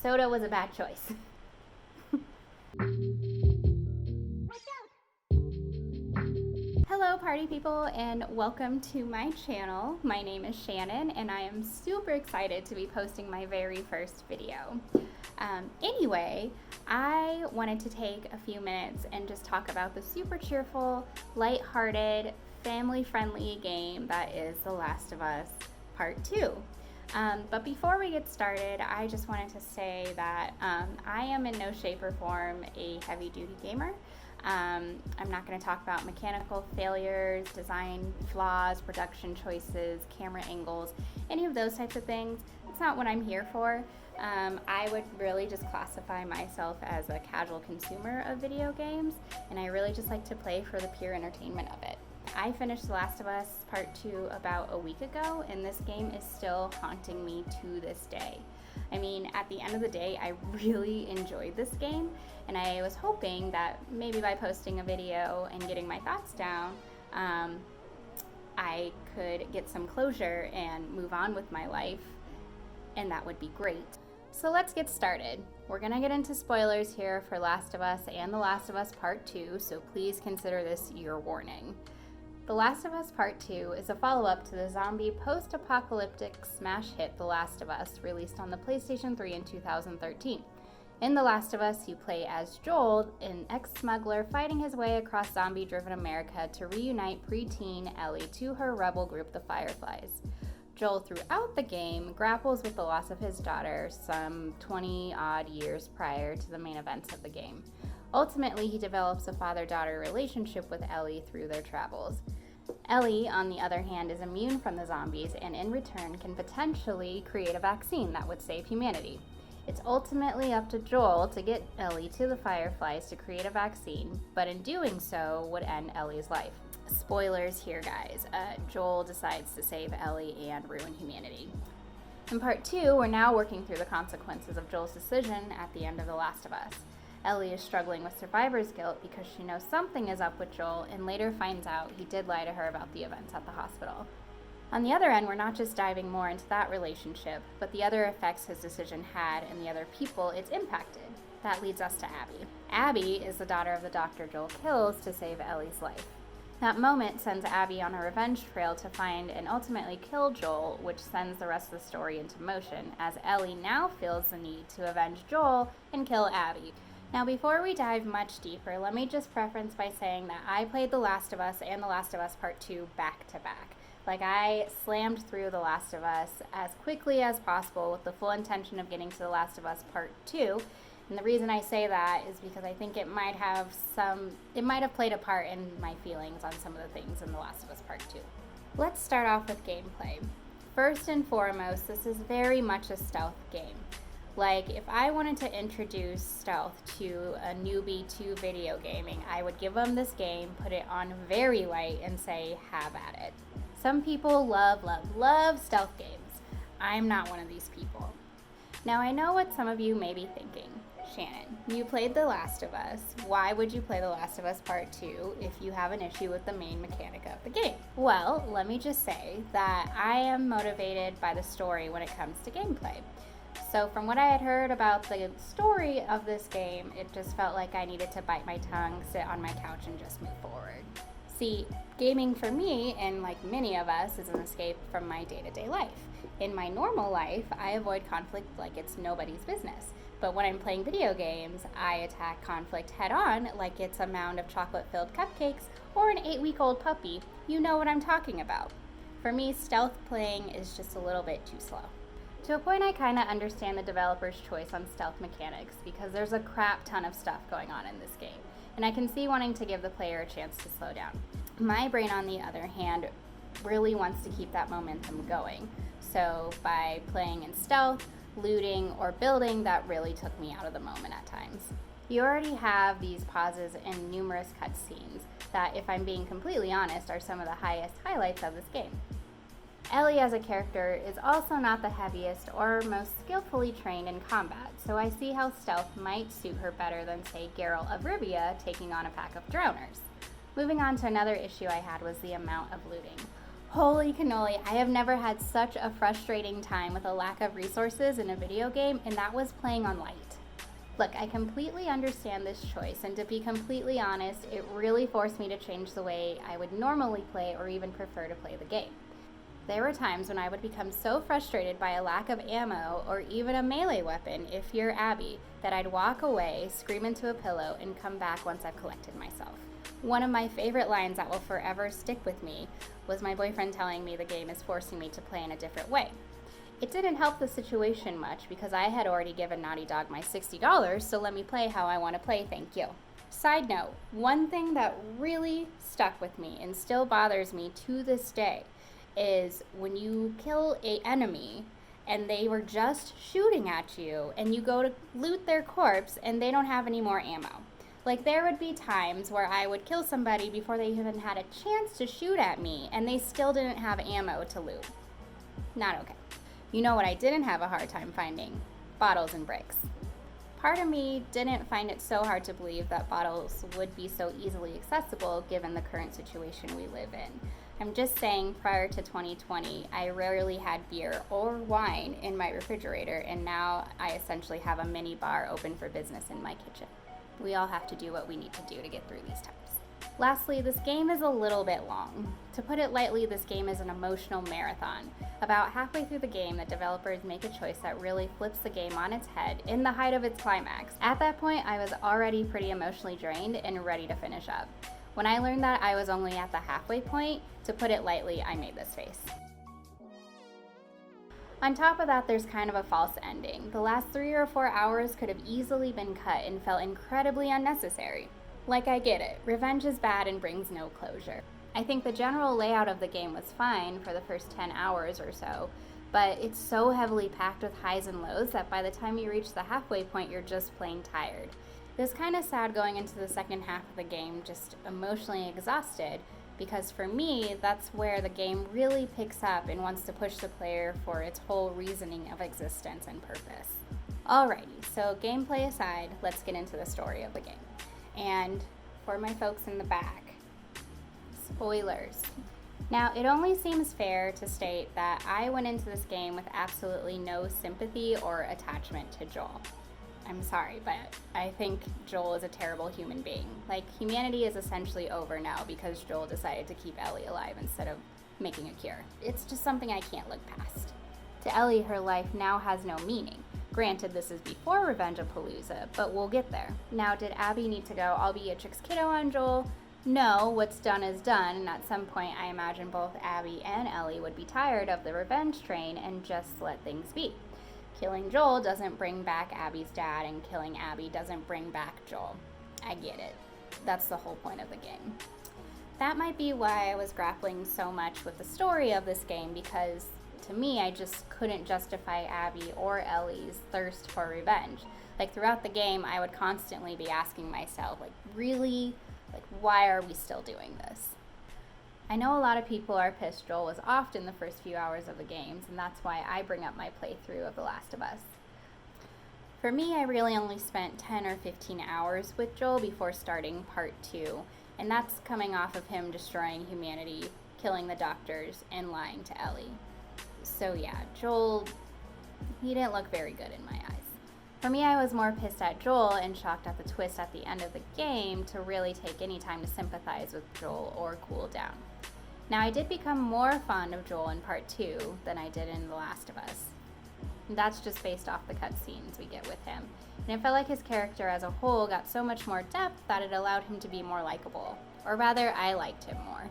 Soda was a bad choice. Hello party people, and welcome to my channel. My name is Shannon and I am super excited to be posting my very first video. Anyway, I wanted to take a few minutes and just talk about the super cheerful, lighthearted, family-friendly game that is The Last of Us Part 2. But before we get started, I just wanted to say that I am in no shape or form a heavy-duty gamer. I'm not going to talk about mechanical failures, design flaws, production choices, camera angles, any of those types of things. That's not what I'm here for. I would really just classify myself as a casual consumer of video games, and I really just like to play for the pure entertainment of it. I finished The Last of Us Part 2 about a week ago, and this game is still haunting me to this day. I mean, at the end of the day, I really enjoyed this game, and I was hoping that maybe by posting a video and getting my thoughts down, I could get some closure and move on with my life, and that would be great. So let's get started. We're gonna get into spoilers here for Last of Us and The Last of Us Part 2, so please consider this your warning. The Last of Us Part 2 is a follow-up to the zombie post-apocalyptic smash hit The Last of Us, released on the PlayStation 3 in 2013. In The Last of Us, you play as Joel, an ex-smuggler fighting his way across zombie-driven America to reunite preteen Ellie to her rebel group, the Fireflies. Joel, throughout the game, grapples with the loss of his daughter some 20-odd years prior to the main events of the game. Ultimately, he develops a father-daughter relationship with Ellie through their travels. Ellie, on the other hand, is immune from the zombies and in return can potentially create a vaccine that would save humanity. It's ultimately up to Joel to get Ellie to the Fireflies to create a vaccine, but in doing so would end Ellie's life. Spoilers here, guys. Joel decides to save Ellie and ruin humanity. In Part 2, we're now working through the consequences of Joel's decision at the end of The Last of Us. Ellie is struggling with survivor's guilt because she knows something is up with Joel and later finds out he did lie to her about the events at the hospital. On the other end, we're not just diving more into that relationship, but the other effects his decision had and the other people it's impacted. That leads us to Abby. Abby is the daughter of the doctor Joel kills to save Ellie's life. That moment sends Abby on a revenge trail to find and ultimately kill Joel, which sends the rest of the story into motion, as Ellie now feels the need to avenge Joel and kill Abby. Now, before we dive much deeper, let me just preference by saying that I played The Last of Us and The Last of Us Part 2 back to back. Like, I slammed through The Last of Us as quickly as possible with the full intention of getting to The Last of Us Part 2. And the reason I say that is because I think it might have played a part in my feelings on some of the things in The Last of Us Part 2. Let's start off with gameplay. First and foremost, this is very much a stealth game. Like, if I wanted to introduce stealth to a newbie to video gaming, I would give them this game, put it on very light, and say, have at it. Some people love stealth games. I'm not one of these people. Now, I know what some of you may be thinking. Shannon, you played The Last of Us. Why would you play The Last of Us Part 2 if you have an issue with the main mechanic of the game? Well, let me just say that I am motivated by the story when it comes to gameplay. So from what I had heard about the story of this game, it just felt like I needed to bite my tongue, sit on my couch, and just move forward. See, gaming for me, and like many of us, is an escape from my day-to-day life. In my normal life, I avoid conflict like it's nobody's business. But when I'm playing video games, I attack conflict head-on like it's a mound of chocolate-filled cupcakes or an 8-week-old puppy. You know what I'm talking about. For me, stealth playing is just a little bit too slow. To a point, I kind of understand the developer's choice on stealth mechanics because there's a crap ton of stuff going on in this game, and I can see wanting to give the player a chance to slow down. My brain, on the other hand, really wants to keep that momentum going. So by playing in stealth, looting, or building, that really took me out of the moment at times. You already have these pauses and numerous cutscenes that, if I'm being completely honest, are some of the highest highlights of this game. Ellie as a character is also not the heaviest or most skillfully trained in combat, so I see how stealth might suit her better than, say, Geralt of Rivia taking on a pack of drowners. Moving on to another issue I had was the amount of looting. Holy cannoli, I have never had such a frustrating time with a lack of resources in a video game, and that was playing on light. Look, I completely understand this choice, and to be completely honest, it really forced me to change the way I would normally play or even prefer to play the game. There were times when I would become so frustrated by a lack of ammo or even a melee weapon, if you're Abby, that I'd walk away, scream into a pillow, and come back once I've collected myself. One of my favorite lines that will forever stick with me was my boyfriend telling me the game is forcing me to play in a different way. It didn't help the situation much because I had already given Naughty Dog my $60, so let me play how I want to play, thank you. Side note, one thing that really stuck with me and still bothers me to this day is when you kill an enemy and they were just shooting at you and you go to loot their corpse and they don't have any more ammo. Like, there would be times where I would kill somebody before they even had a chance to shoot at me and they still didn't have ammo to loot. Not okay. You know what I didn't have a hard time finding? Bottles and bricks. Part of me didn't find it so hard to believe that bottles would be so easily accessible given the current situation we live in. I'm just saying, prior to 2020, I rarely had beer or wine in my refrigerator, and now I essentially have a mini bar open for business in my kitchen. We all have to do what we need to do to get through these times. Lastly, this game is a little bit long. To put it lightly, this game is an emotional marathon. About halfway through the game, the developers make a choice that really flips the game on its head in the height of its climax. At that point, I was already pretty emotionally drained and ready to finish up. When I learned that I was only at the halfway point, to put it lightly, I made this face. On top of that, there's kind of a false ending. The last 3 or 4 hours could have easily been cut and felt incredibly unnecessary. Like, I get it, revenge is bad and brings no closure. I think the general layout of the game was fine for the first 10 hours or so, but it's so heavily packed with highs and lows that by the time you reach the halfway point, you're just plain tired. It was kind of sad going into the second half of the game, just emotionally exhausted, because for me, that's where the game really picks up and wants to push the player for its whole reasoning of existence and purpose. Alrighty, so gameplay aside, let's get into the story of the game. And for my folks in the back, spoilers. Now, it only seems fair to state that I went into this game with absolutely no sympathy or attachment to Joel. I'm sorry, but I think Joel is a terrible human being. Like, humanity is essentially over now because Joel decided to keep Ellie alive instead of making a cure. It's just something I can't look past. To Ellie, her life now has no meaning. Granted, this is before Revenge-a-Palooza, but we'll get there. Now, did Abby need to go, I'll be a chick's kiddo on Joel? No, what's done is done, and at some point I imagine both Abby and Ellie would be tired of the revenge train and just let things be. Killing Joel doesn't bring back Abby's dad, and killing Abby doesn't bring back Joel. I get it. That's the whole point of the game. That might be why I was grappling so much with the story of this game, because to me, I just couldn't justify Abby or Ellie's thirst for revenge. Like, throughout the game, I would constantly be asking myself, like, really? Like, why are we still doing this? I know a lot of people are pissed Joel was off in the first few hours of the games, and that's why I bring up my playthrough of The Last of Us. For me, I really only spent 10 or 15 hours with Joel before starting part 2, and that's coming off of him destroying humanity, killing the doctors, and lying to Ellie. So yeah, Joel, he didn't look very good in my eyes. For me, I was more pissed at Joel and shocked at the twist at the end of the game to really take any time to sympathize with Joel or cool down. Now, I did become more fond of Joel in part 2 than I did in The Last of Us. And that's just based off the cutscenes we get with him. And it felt like his character as a whole got so much more depth that it allowed him to be more likable. Or rather, I liked him more.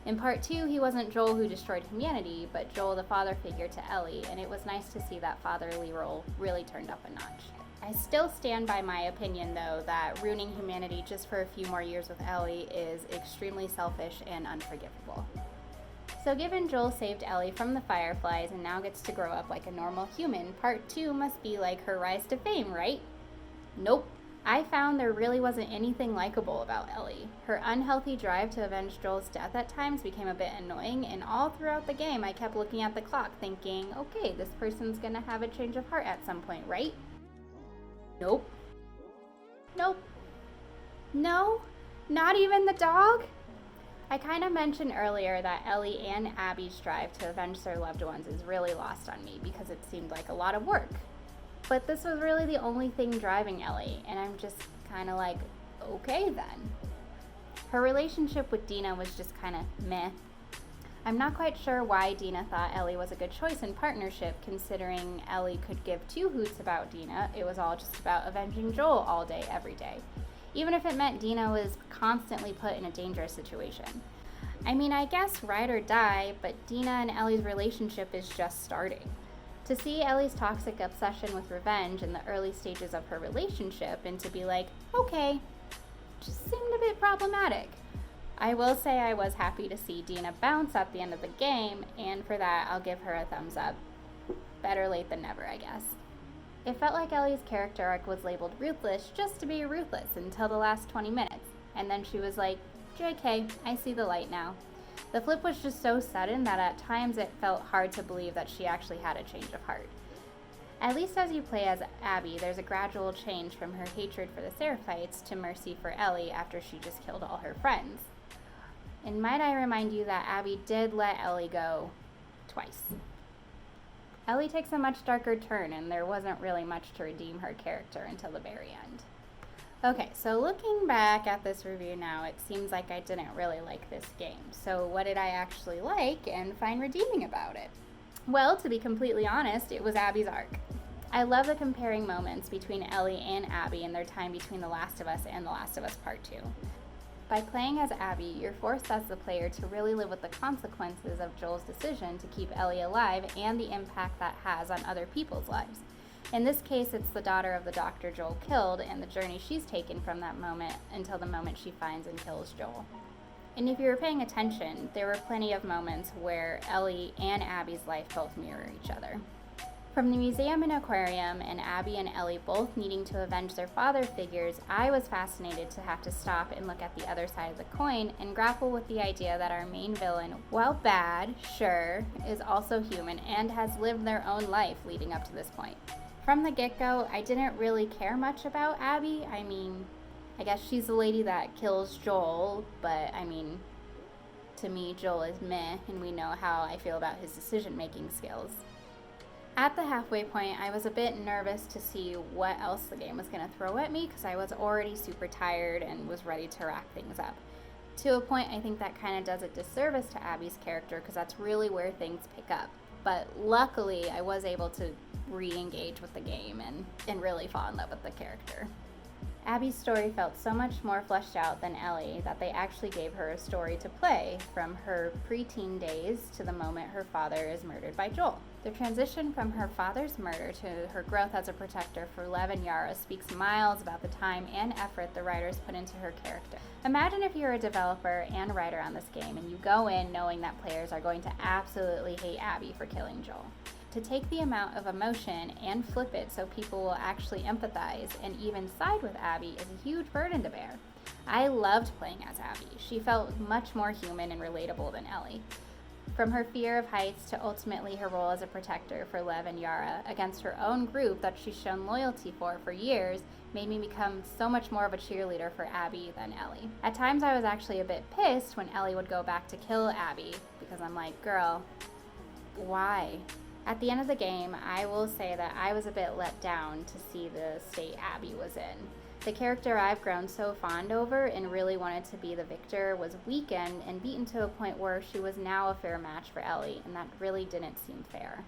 In part 2, he wasn't Joel who destroyed humanity, but Joel the father figure to Ellie, and it was nice to see that fatherly role really turned up a notch. I still stand by my opinion, though, that ruining humanity just for a few more years with Ellie is extremely selfish and unforgivable. So given Joel saved Ellie from the Fireflies and now gets to grow up like a normal human, part 2 must be like her rise to fame, right? Nope. I found there really wasn't anything likable about Ellie. Her unhealthy drive to avenge Joel's death at times became a bit annoying, and all throughout the game I kept looking at the clock thinking, okay, this person's gonna have a change of heart at some point, right? Nope. Nope. No? Not even the dog? I kind of mentioned earlier that Ellie and Abby's drive to avenge their loved ones is really lost on me because it seemed like a lot of work. But this was really the only thing driving Ellie, and I'm just kind of like, okay then. Her relationship with Dina was just kind of meh. I'm not quite sure why Dina thought Ellie was a good choice in partnership, considering Ellie could give two hoots about Dina. It was all just about avenging Joel all day, every day. Even if it meant Dina was constantly put in a dangerous situation. I mean, I guess ride or die, but Dina and Ellie's relationship is just starting. To see Ellie's toxic obsession with revenge in the early stages of her relationship and to be like, okay, just seemed a bit problematic. I will say I was happy to see Dina bounce at the end of the game, and for that I'll give her a thumbs up. Better late than never, I guess. It felt like Ellie's character arc was labeled ruthless just to be ruthless until the last 20 minutes, and then she was like, JK, I see the light now. The flip was just so sudden that at times it felt hard to believe that she actually had a change of heart. At least as you play as Abby, there's a gradual change from her hatred for the Seraphites to mercy for Ellie after she just killed all her friends. And might I remind you that Abby did let Ellie go twice. Ellie takes a much darker turn, and there wasn't really much to redeem her character until the very end. Okay, so looking back at this review now, it seems like I didn't really like this game. So what did I actually like and find redeeming about it? Well, to be completely honest, it was Abby's arc. I love the comparing moments between Ellie and Abby and their time between The Last of Us and The Last of Us Part 2. By playing as Abby, you're forced as the player to really live with the consequences of Joel's decision to keep Ellie alive and the impact that has on other people's lives. In this case, it's the daughter of the doctor Joel killed and the journey she's taken from that moment until the moment she finds and kills Joel. And if you were paying attention, there were plenty of moments where Ellie and Abby's life both mirror each other. From the museum and aquarium and Abby and Ellie both needing to avenge their father figures, I was fascinated to have to stop and look at the other side of the coin and grapple with the idea that our main villain, while bad, sure, is also human and has lived their own life leading up to this point. From the get-go, I didn't really care much about Abby. I mean, I guess she's the lady that kills Joel, but I mean, to me, Joel is meh, and we know how I feel about his decision-making skills. At the halfway point, I was a bit nervous to see what else the game was going to throw at me because I was already super tired and was ready to wrap things up. To a point, I think that kind of does a disservice to Abby's character because that's really where things pick up. But luckily, I was able to re-engage with the game and really fall in love with the character. Abby's story felt so much more fleshed out than Ellie that they actually gave her a story to play from her preteen days to the moment her father is murdered by Joel. The transition from her father's murder to her growth as a protector for Lev and Yara speaks miles about the time and effort the writers put into her character. Imagine if you're a developer and writer on this game and you go in knowing that players are going to absolutely hate Abby for killing Joel. To take the amount of emotion and flip it so people will actually empathize and even side with Abby is a huge burden to bear. I loved playing as Abby. She felt much more human and relatable than Ellie. From her fear of heights to ultimately her role as a protector for Lev and Yara against her own group that she's shown loyalty for years made me become so much more of a cheerleader for Abby than Ellie. At times I was actually a bit pissed when Ellie would go back to kill Abby because I'm like, girl, why? At the end of the game, I will say that I was a bit let down to see the state Abby was in. The character I've grown so fond over and really wanted to be the victor was weakened and beaten to a point where she was now a fair match for Ellie, and that really didn't seem fair.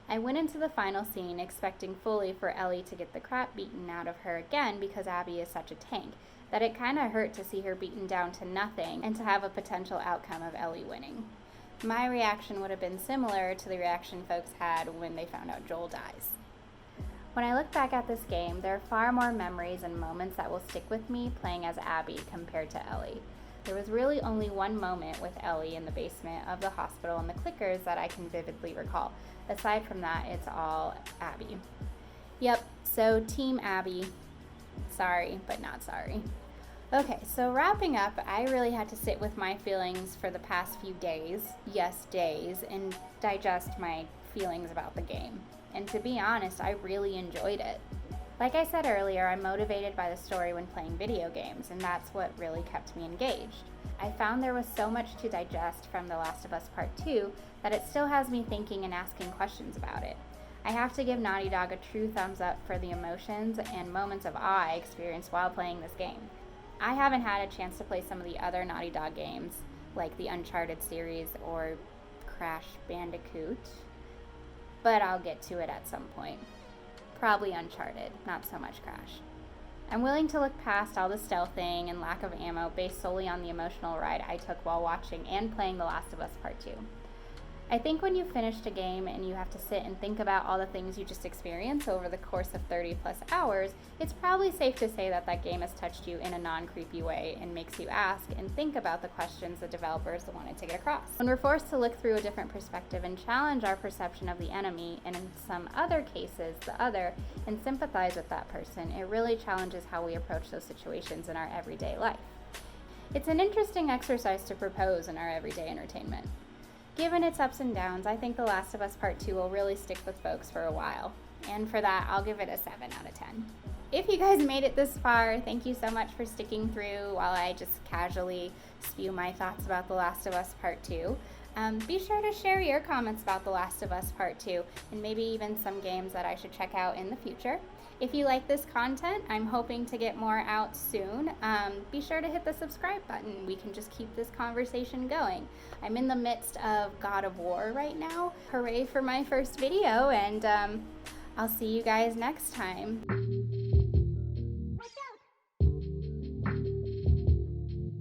I went into the final scene expecting fully for Ellie to get the crap beaten out of her again because Abby is such a tank, that it kinda hurt to see her beaten down to nothing and to have a potential outcome of Ellie winning. My reaction would have been similar to the reaction folks had when they found out Joel dies. When I look back at this game, there are far more memories and moments that will stick with me playing as Abby compared to Ellie. There was really only one moment with Ellie in the basement of the hospital and the clickers that I can vividly recall. Aside from that, it's all Abby. Yep, so Team Abby. Sorry, but not sorry. Okay, so wrapping up, I really had to sit with my feelings for the past few days, yes, days, and digest my feelings about the game. And to be honest, I really enjoyed it. Like I said earlier, I'm motivated by the story when playing video games, and that's what really kept me engaged. I found there was so much to digest from The Last of Us Part 2 that it still has me thinking and asking questions about it. I have to give Naughty Dog a true thumbs up for the emotions and moments of awe I experienced while playing this game. I haven't had a chance to play some of the other Naughty Dog games, like the Uncharted series or Crash Bandicoot, but I'll get to it at some point. Probably Uncharted, not so much Crash. I'm willing to look past all the stealthing and lack of ammo based solely on the emotional ride I took while watching and playing The Last of Us Part 2. I think when you've finished a game and you have to sit and think about all the things you just experienced over the course of 30 plus hours, it's probably safe to say that that game has touched you in a non-creepy way and makes you ask and think about the questions the developers wanted to get across. When we're forced to look through a different perspective and challenge our perception of the enemy, and in some other cases, the other, and sympathize with that person, it really challenges how we approach those situations in our everyday life. It's an interesting exercise to propose in our everyday entertainment. Given its ups and downs, I think The Last of Us Part 2 will really stick with folks for a while. And for that, I'll give it a 7 out of 10. If you guys made it this far, thank you so much for sticking through while I just casually spew my thoughts about The Last of Us Part 2. Be sure to share your comments about The Last of Us Part 2 and maybe even some games that I should check out in the future. If you like this content, I'm hoping to get more out soon. Be sure to hit the subscribe button. We can just keep this conversation going. I'm in the midst of God of War right now. Hooray for my first video, and I'll see you guys next time.